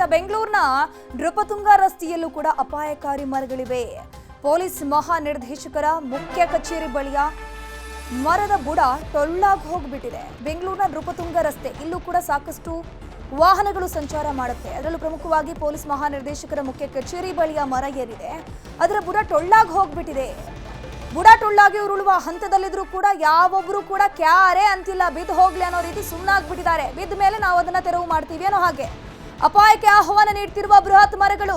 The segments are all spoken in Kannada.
ಬೆಂಗಳೂರಿನ ನೃಪತುಂಗ ರಸ್ತೆಯಲ್ಲೂ ಕೂಡ ಅಪಾಯಕಾರಿ ಮರಗಳಿವೆ. ಪೊಲೀಸ್ ಮಹಾನಿರ್ದೇಶಕರ ಮುಖ್ಯ ಕಚೇರಿ ಬಳಿಯ ಮರದ ಬುಡ ಟೊಳ್ಳಾಗಿ ಹೋಗ್ಬಿಟ್ಟಿದೆ. ಬೆಂಗಳೂರಿನ ನೃಪತುಂಗ ರಸ್ತೆ ಇಲ್ಲೂ ಕೂಡ ಸಾಕಷ್ಟು ವಾಹನಗಳು ಸಂಚಾರ ಮಾಡುತ್ತೆ. ಅದರಲ್ಲೂ ಪ್ರಮುಖವಾಗಿ ಪೊಲೀಸ್ ಮಹಾನಿರ್ದೇಶಕರ ಮುಖ್ಯ ಕಚೇರಿ ಬಳಿಯ ಮರ ಏರಿದೆ, ಅದರ ಬುಡ ಟೊಳ್ಳಾಗಿ ಹೋಗ್ಬಿಟ್ಟಿದೆ. ಬುಡ ಟೊಳ್ಳಾಗಿ ಉರುಳುವ ಹಂತದಲ್ಲಿದ್ರು ಕೂಡ ಯಾವೊಬ್ರು ಕೂಡ ಕ್ಯಾರೆ ಅಂತಿಲ್ಲ, ಬಿದ್ದು ಹೋಗ್ಲಿ ಅನ್ನೋ ರೀತಿ ಸುಮ್ಮನಾಗ್ಬಿಟ್ಟಿದ್ದಾರೆ. ಬಿದ್ದ ಮೇಲೆ ನಾವು ಅದನ್ನ ತೆರವು ಮಾಡ್ತೀವಿ ಅನ್ನೋ ಹಾಗೆ ಅಪಾಯಕ್ಕೆ ಆಹ್ವಾನ ನೀಡುತ್ತಿರುವ ಬೃಹತ್ ಮರಗಳು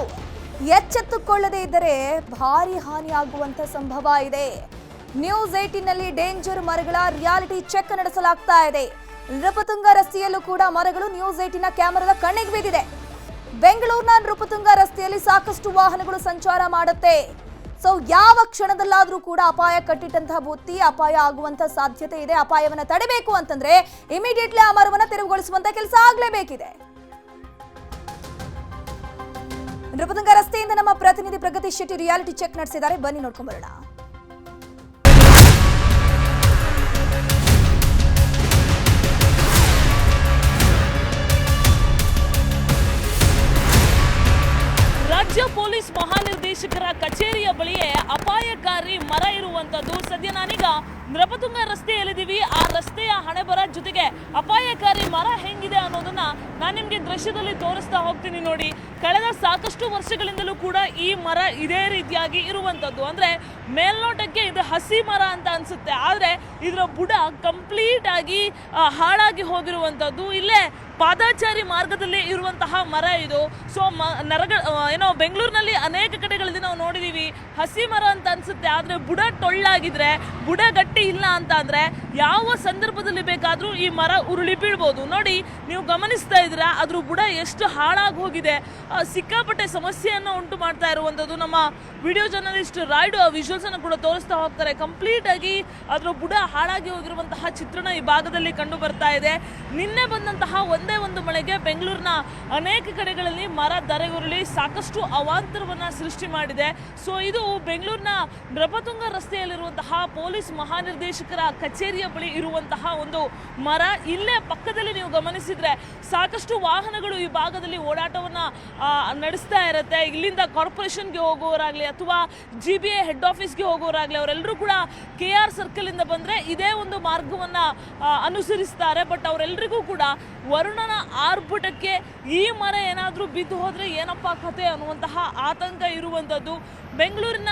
ಎಚ್ಚೆತ್ತುಕೊಳ್ಳದೇ ಇದ್ದರೆ ಭಾರಿ ಹಾನಿಯಾಗುವಂತ ಸಂಭವ ಇದೆ. ನ್ಯೂಸ್ 18 ನಲ್ಲಿ ಡೇಂಜರ್ ಮರಗಳ ರಿಯಾಲಿಟಿ ಚೆಕ್ ನಡೆಸಲಾಗ್ತಾ ಇದೆ. ನೃಪತುಂಗ ರಸ್ತೆಯಲ್ಲೂ ಕೂಡ ಮರಗಳು ನ್ಯೂಸ್ 18 ನ ಕ್ಯಾಮೆರಾದ ಕಣ್ಣಿಗೆ ಬಿದ್ದಿದೆ. ಬೆಂಗಳೂರಿನ ನೃಪತುಂಗ ರಸ್ತೆಯಲ್ಲಿ ಸಾಕಷ್ಟು ವಾಹನಗಳು ಸಂಚಾರ ಮಾಡುತ್ತೆ. ಸೊ ಯಾವ ಕ್ಷಣದಲ್ಲಾದ್ರೂ ಕೂಡ ಅಪಾಯ ಕಟ್ಟಿಟ್ಟಂತಹ ಬುತ್ತಿ ಅಪಾಯ ಆಗುವಂತ ಸಾಧ್ಯತೆ ಇದೆ. ಅಪಾಯವನ್ನ ತಡೆಬೇಕು ಅಂತಂದ್ರೆ ಇಮಿಡಿಯೇಟ್ಲಿ ಆ ಮರವನ್ನ ತೆರವುಗೊಳಿಸುವಂತ ಕೆಲಸ ಆಗ್ಲೇಬೇಕಿದೆ. ನೃಪತುಂಗ ರಸ್ತೆಯಿಂದ ನಮ್ಮ ಪ್ರತಿನಿಧಿ ಪ್ರಗತಿ ಶೆಟ್ಟಿ ರಿಯಾಲಿಟಿ ಚೆಕ್ ನಡೆಸಿದ್ದಾರೆ, ಬನ್ನಿ ನೋಡ್ಕೊಂಡ್ ಬರೋಣ. ರಾಜ್ಯ ಪೊಲೀಸ್ ಮಹಾನಿರ್ದೇಶಕರ ಕಚೇರಿಯ ಬಳಿಯೇ ಅಪಾಯಕಾರಿ ಮರ ಇರುವಂತದ್ದು. ಸದ್ಯ ನಾನೀಗ ನೃಪತುಂಗ ರಸ್ತೆಯಲ್ಲಿದ್ದೀವಿ. ಆ ರಸ್ತೆಯ ಹಣೆಬರ ಜೊತೆಗೆ ಅಪಾಯಕಾರಿ ಮರ ಹೆಂಗಿದೆ ಅನ್ನೋದನ್ನ ನಾನು ನಿಮ್ಗೆ ದೃಶ್ಯದಲ್ಲಿ ತೋರಿಸ್ತಾ ಹೋಗ್ತೀನಿ. ನೋಡಿ, ಕಳೆದ ಸಾಕಷ್ಟು ವರ್ಷಗಳಿಂದಲೂ ಕೂಡ ಈ ಮರ ಇದೇ ರೀತಿಯಾಗಿ ಇರುವಂತದ್ದು. ಅಂದ್ರೆ ಮೇಲ್ನೋಟಕ್ಕೆ ಇದು ಹಸಿ ಮರ ಅಂತ ಅನ್ಸುತ್ತೆ, ಆದ್ರೆ ಇದರ ಬುಡ ಕಂಪ್ಲೀಟ್ ಆಗಿ ಹಾಳಾಗಿ ಹೋಗಿರುವಂತದ್ದು. ಇಲ್ಲೇ ಪಾದಾಚಾರಿ ಮಾರ್ಗದಲ್ಲಿ ಇರುವಂತಹ ಮರ ಇದು. ಸೊ ಏನೋ ಬೆಂಗಳೂರಿನಲ್ಲಿ ಅನೇಕ ಕಡೆಗಳಲ್ಲಿ ನಾವು ನೋಡಿದೀವಿ, ಹಸಿ ಮರ ಅಂತ ಅನ್ಸುತ್ತೆ, ಆದ್ರೆ ಬುಡ ಟೊಳ್ಳಾಗಿದ್ರೆ, ಬುಡ ಗಟ್ಟಿ ಇಲ್ಲ ಅಂತ ಅಂದ್ರೆ ಯಾವ ಸಂದರ್ಭದಲ್ಲಿ ಬೇಕಾದ್ರೂ ಈ ಮರ ಉರುಳಿ ಬೀಳ್ಬೋದು. ನೋಡಿ, ನೀವು ಗಮನಿಸ್ತಾ ಇದ್ದೀರಾ ಅದ್ರ ಬುಡ ಎಷ್ಟು ಹಾಳಾಗಿ ಹೋಗಿದೆ. ಸಿಕ್ಕಾಪಟ್ಟೆ ಸಮಸ್ಯೆಯನ್ನು ಉಂಟು ಮಾಡ್ತಾ ಇರುವಂತದ್ದು. ನಮ್ಮ ವಿಡಿಯೋ ಜರ್ನಲಿಸ್ಟ್ ರಾಯ್ಡು ಆ ವಿಜುವಲ್ಸ್ ಅನ್ನು ಕೂಡ ತೋರಿಸ್ತಾ ಹೋಗ್ತಾರೆ. ಕಂಪ್ಲೀಟ್ ಆಗಿ ಅದ್ರ ಬುಡ ಹಾಳಾಗಿ ಹೋಗಿರುವಂತಹ ಚಿತ್ರಣ ಈ ಭಾಗದಲ್ಲಿ ಕಂಡು ಬರ್ತಾ ಇದೆ. ನಿನ್ನೆ ಬಂದಂತಹ ಒಂದೇ ಒಂದು ಮಳೆಗೆ ಬೆಂಗಳೂರಿನ ಅನೇಕ ಕಡೆಗಳಲ್ಲಿ ಮರ ಧರೆಗುರುಳಿ ಸಾಕಷ್ಟು ಅವಾಂತರವನ್ನ ಸೃಷ್ಟಿ ಮಾಡಿದೆ. ಸೊ ಇದು ಬೆಂಗಳೂರಿನ ನೃಪತುಂಗ ರಸ್ತೆಯಲ್ಲಿರುವಂತಹ ಪೊಲೀಸ್ ಮಹಾನಿರ್ದೇಶಕರ ಕಚೇರಿಯ ಬಳಿ ಇರುವಂತಹ ಒಂದು ಮರ. ಇಲ್ಲೇ ಪಕ್ಕದಲ್ಲಿ ನೀವು ಗಮನಿಸಿದ್ರೆ ಸಾಕಷ್ಟು ವಾಹನಗಳು ಈ ಭಾಗದಲ್ಲಿ ಓಡಾಟವನ್ನ ನಡೆಸ್ತಾ ಇರುತ್ತೆ. ಇಲ್ಲಿಂದ ಕಾರ್ಪೊರೇಷನ್ಗೆ ಹೋಗುವವರಾಗ್ಲಿ ಅಥವಾ GBA ಹೆಡ್ ಆಫೀಸ್ಗೆ ಹೋಗುವವರಾಗ್ಲಿ, ಅವರೆಲ್ಲರೂ ಕೂಡ KR ಸರ್ಕಲ್ ಇಂದ ಬಂದ್ರೆ ಇದೇ ಒಂದು ಮಾರ್ಗವನ್ನ ಅನುಸರಿಸ್ತಾರೆ. ಬಟ್ ಅವರೆಲ್ಲರಿಗೂ ಕೂಡ ವರುಣನ ಆರ್ಭಟಕ್ಕೆ ಈ ಮರ ಏನಾದ್ರೂ ಬಿದ್ದು ಹೋದ್ರೆ ಏನಪ್ಪ ಕತೆ ಅನ್ನುವಂತಹ ಆತಂಕ ಇರುವಂತದ್ದು. ಬೆಂಗಳೂರಿನ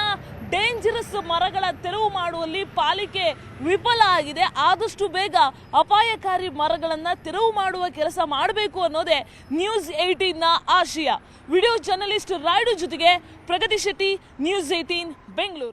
ಡೇಂಜರಸ್ ಮರಗಳ ತೆರವು ಮಾಡುವಲ್ಲಿ ಪಾಲಿಕೆ ವಿಫಲ ಆಗಿದೆ. ಆದಷ್ಟು ಬೇಗ ಅಪಾಯಕಾರಿ ಮರಗಳನ್ನ ತೆರವು ಮಾಡುವ ಕೆಲಸ ಮಾಡಬೇಕು ಅನ್ನೋದೇ ನ್ಯೂಸ್ 18 ನ ಆಶಯ. ವಿಡಿಯೋ ಜರ್ನಲಿಸ್ಟ್ ರಾಯ್ಡು ಜೊತೆಗೆ ಪ್ರಗತಿ ಶೆಟ್ಟಿ, ನ್ಯೂಸ್ 18 ಬೆಂಗಳೂರು.